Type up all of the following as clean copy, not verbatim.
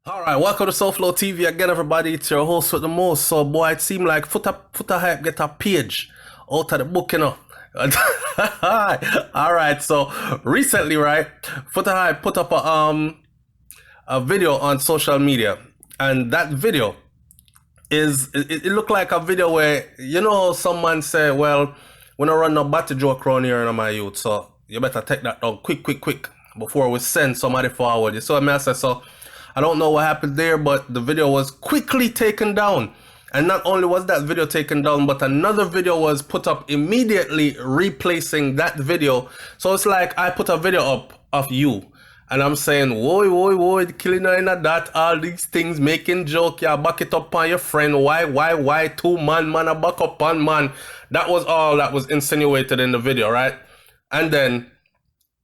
Alright, welcome to SouFLoTV again, everybody. It's your host with the most. So, boy, it seemed like Foota Hype get a page out of the book, you know. Alright, so recently, right, Foota Hype put up a video on social media, and that video it looked like a video where, you know, someone say, well, we don't run no battle joke around here in my youth, so you better take that down quick before we send somebody forward. You saw me, I said, so I don't know what happened there, but the video was quickly taken down. And not only was that video taken down, but another video was put up immediately replacing that video. So it's like I put a video up of you and I'm saying, whoa, killing her in that, all these things, making joke, yeah, back it up on your friend. Why, 2 man, I back up on man. That was all that was insinuated in the video, right? And then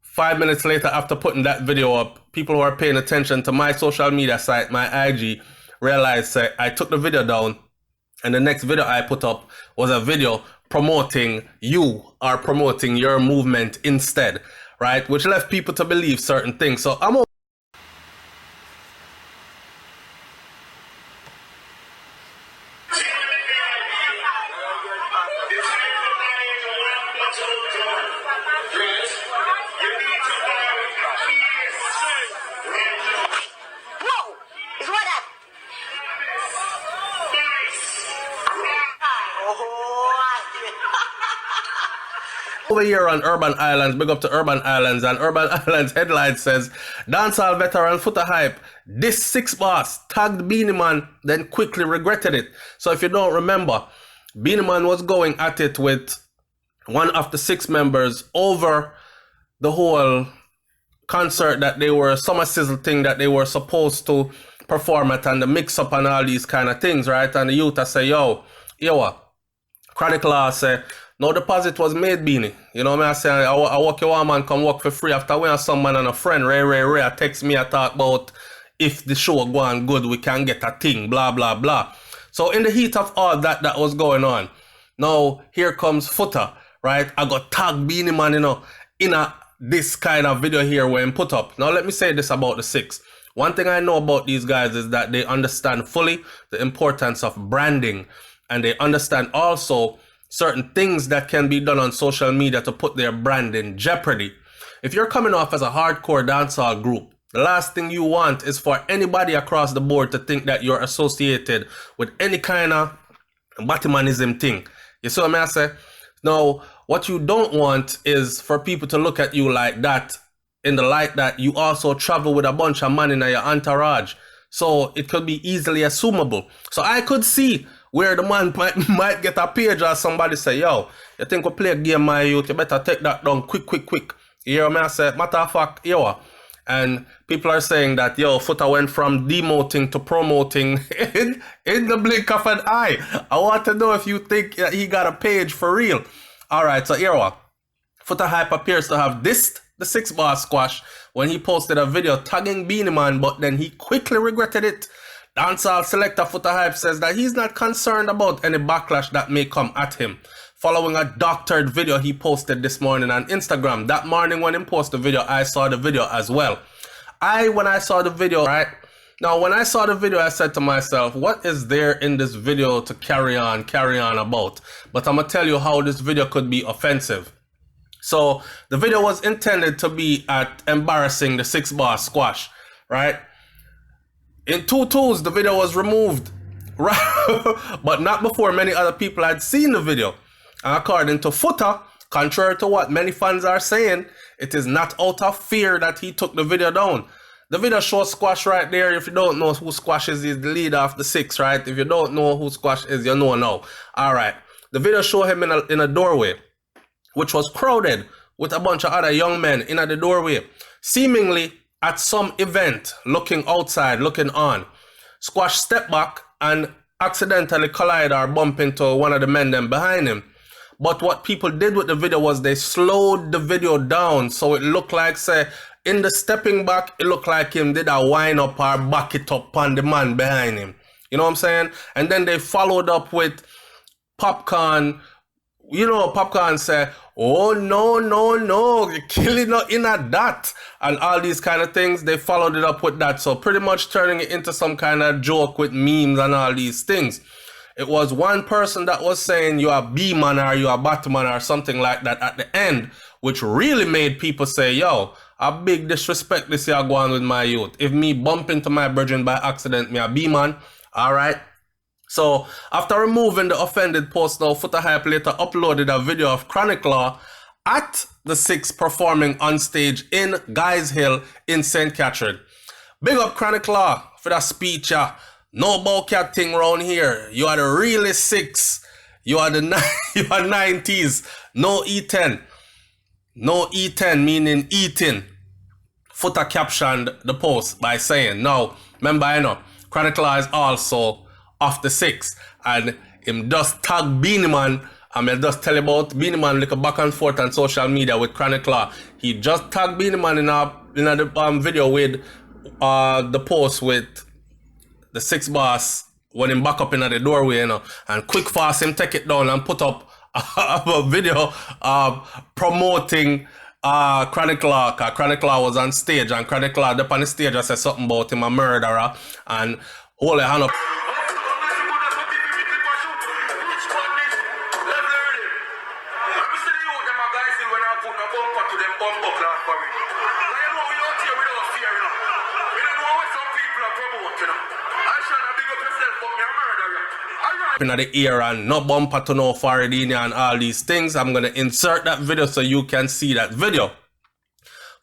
5 minutes later, after putting that video up, people who are paying attention to my social media site, my IG, realized I took the video down, and the next video I put up was a video promoting you or promoting your movement instead, right? Which left people to believe certain things. So I'm over here on Urban Islands, big up to Urban Islands, and Urban Islands headline says, dancehall veteran Foota Hype, this 6 boss, tagged Beenie Man, then quickly regretted it. So if you don't remember, Beenie Man was going at it with one of the 6 members over the whole concert that they were, summer sizzle thing that they were supposed to perform at, and the mix up and all these kind of things, right? And the youth say, yo, Chronic Law say, no deposit was made, Beanie. You know what I say? I walk your man come work for free. After when some man and a friend, Ray, text me, I talk about if the show go on good, we can get a thing, blah, blah, blah. So in the heat of all that was going on, now here comes Foota, right? I got tagged Beenie Man, you know, in this kind of video here when put up. Now let me say this about the 6. One thing I know about these guys is that they understand fully the importance of branding, and they understand also certain things that can be done on social media to put their brand in jeopardy. If you're coming off as a hardcore dancehall group, the last thing you want is for anybody across the board to think that you're associated with any kind of Batmanism thing. You see what I say? Now, what you don't want is for people to look at you like that, in the light that you also travel with a bunch of money in your entourage. So it could be easily assumable. So I could see where the man might get a page or somebody say, yo, you think we play a game, my youth, you better take that down quick. You hear me? I say, matter of fact, yo. And people are saying that, yo, Foota went from demoting to promoting in the blink of an eye. I want to know if you think that he got a page for real. All right, so here what? Foota Hype appears to have dissed the 6 boss squash when he posted a video tagging Beenie Man, but then he quickly regretted it. Dancehall selector Foota Hype says that he's not concerned about any backlash that may come at him, following a doctored video he posted this morning on Instagram. That morning when he posted the video, I saw the video as well. When I saw the video, right? Now, when I saw the video, I said to myself, what is there in this video to carry on about? But I'm going to tell you how this video could be offensive. So the video was intended to be at embarrassing the 6 boss squash, right? In 2-2s, the video was removed, right? But not before many other people had seen the video. And according to Foota, contrary to what many fans are saying, it is not out of fear that he took the video down. The video shows Squash right there. If you don't know who Squash is, he's the leader of the 6, right? If you don't know who Squash is, you know now. All right. The video showed him in a doorway, which was crowded with a bunch of other young men in the doorway, seemingly at some event, looking outside, looking on. Squash stepped back and accidentally collide or bump into one of the men then behind him. But what people did with the video was they slowed the video down, so it looked like, say, in the stepping back, it looked like him did a wind up or back it up on the man behind him. You know what I'm saying? And then they followed up with Popcorn. You know, Popcorn said, Oh, no. You're killing not in at that. And all these kind of things, they followed it up with that. So pretty much turning it into some kind of joke with memes and all these things. It was one person that was saying you are B-man or you are Batman or something like that at the end, which really made people say, yo, a big disrespect this year going with my youth. If me bump into my brethren by accident, me a B-man, all right? So, after removing the offended post now, Foota Hype later uploaded a video of Chronic Law at the Six performing on stage in Guys Hill in St. Catherine. Big up Chronic Law for that speech, yeah. No bowcat thing round here. You are the really Six. You are the 90s. No E10. No E10 meaning eating. Foota captioned the post by saying, now, remember I know, Chronic Law is also of the Six, and him just tag Beanie Man. I mean, just tell you about Beanie Man like a back and forth on social media with Chronic Law. He just tagged Beanie Man in the video with the post with the Six boss when him back up in the doorway, you know, and quick fast him take it down and put up a video promoting Chronic Law. Chronic Law was on stage, and Chronic Law up on the stage I said something about him a murderer, and hold a hand up. In the ear and no bumper to no Faradini and all these things. I'm gonna insert that video so you can see that video.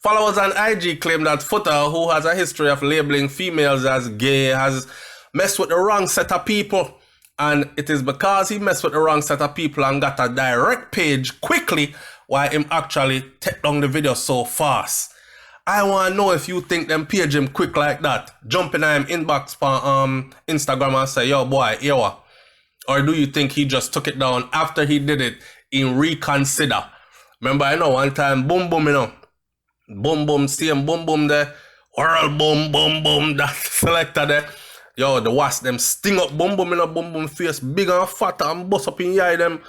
Followers on IG claim that Foota, who has a history of labeling females as gay, has messed with the wrong set of people, and it is because he messed with the wrong set of people and got a direct page quickly why him actually take down the video so fast. I want to know if you think them page him quick like that. Jump in him inbox for Instagram and say, yo boy, here what? Or do you think he just took it down after he did it in reconsider? Remember, I know one time, boom, boom, you know. Boom, boom, same boom, boom there. World boom, boom, boom, that selector there. Yo, the wasp, them sting up boom, boom, you know, boom, boom face, big and fat and bust up in your eye, them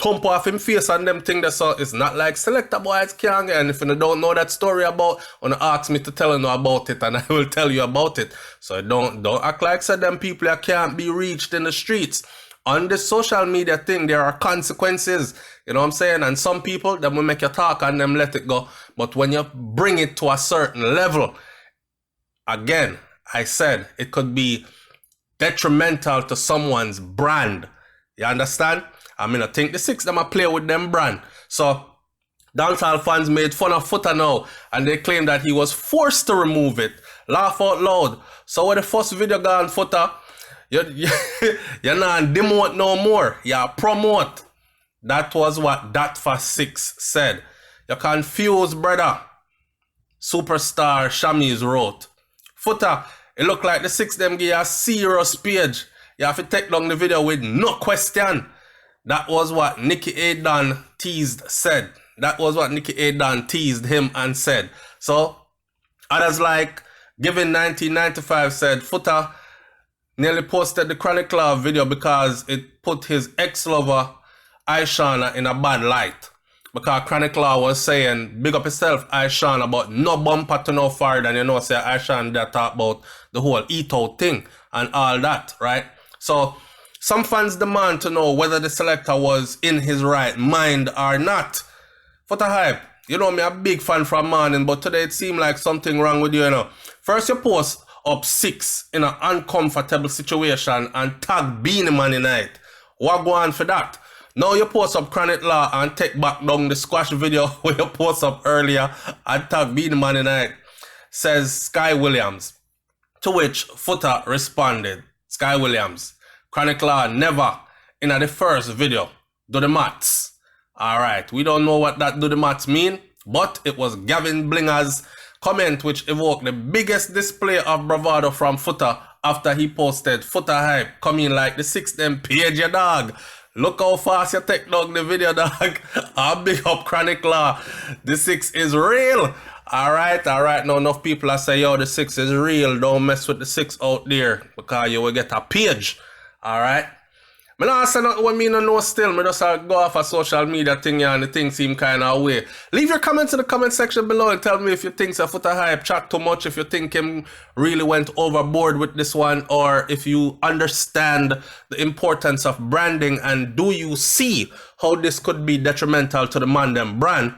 thump off him face and them thing there. So it's not like selector boys can't get. And if you don't know that story about, wanna ask me to tell you about it, and I will tell you about it. So don't act like said them people that can't be reached in the streets. On this social media thing, there are consequences. You know what I'm saying? And some people, them will make you talk and them let it go. But when you bring it to a certain level, again, I said it could be detrimental to someone's brand. You understand? I mean, I think the Six them a play with them brand. So dancehall fans made fun of Foota now, and they claim that he was forced to remove it. Laugh out loud. So when the first video gone, Foota, you're not demote no more. You promote. That was what That for Six said. You're confused, brother. Superstar Shamiz wrote. Foota, it look like the Six them give you a serious page. You have to take down the video with no question. That was what Nicky Adan teased said. That was what Nicky Adan teased him and said. So, others like Given 1995 said, Foota nearly posted the Chronic Law video because it put his ex-lover, Aishana, in a bad light. Because Chronic Law was saying, big up yourself, Aishana, but no bumper to no fire. And you know, say Aishana that talk about the whole eat-out thing and all that, right? So, some fans demand to know whether the selector was in his right mind or not. Foota Hype, you know me a big fan from morning, but today it seemed like something wrong with you, you know. First you post up Six in an uncomfortable situation and tag Beanie Man in it. What go on for that? Now you post up Chronic Law and take back down the squash video where you post up earlier and tag Beanie Man in it, says Sky Williams. To which Foota responded, Sky Williams, Chronic Law never, in the first video, do the maths. Alright, we don't know what that do the maths mean, but it was Gavin Blinger's comment which evoked the biggest display of bravado from Foota after he posted Foota Hype coming like the Six them page your dog. Look how fast you take down the video, dog. I'll big up Chronic Law. The Six is real. Alright. Now enough people are say, yo, the Six is real. Don't mess with the Six out there because you will get a page. Alright. Me not say nothing when me no know still. Me just go off a social media thing and the thing seem kind of way. Leave your comments in the comment section below and tell me if you think a Foota Hype chat too much, if you think him really went overboard with this one, or if you understand the importance of branding and do you see how this could be detrimental to the man them brand,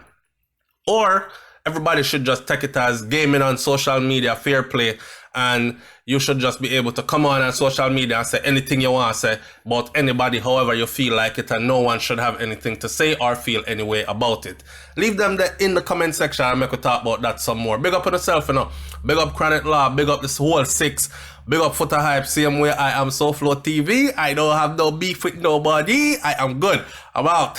or everybody should just take it as gaming on social media, fair play, and you should just be able to come on social media and say anything you want to say about anybody, however you feel like it, and no one should have anything to say or feel any way about it. Leave them there in the comment section and make we talk about that some more. Big up on yourself, you know. Big up Chronic Law, big up this whole 6. Big up Foota Hype, same way I am SouFLoTV. I don't have no beef with nobody. I am good. I'm out.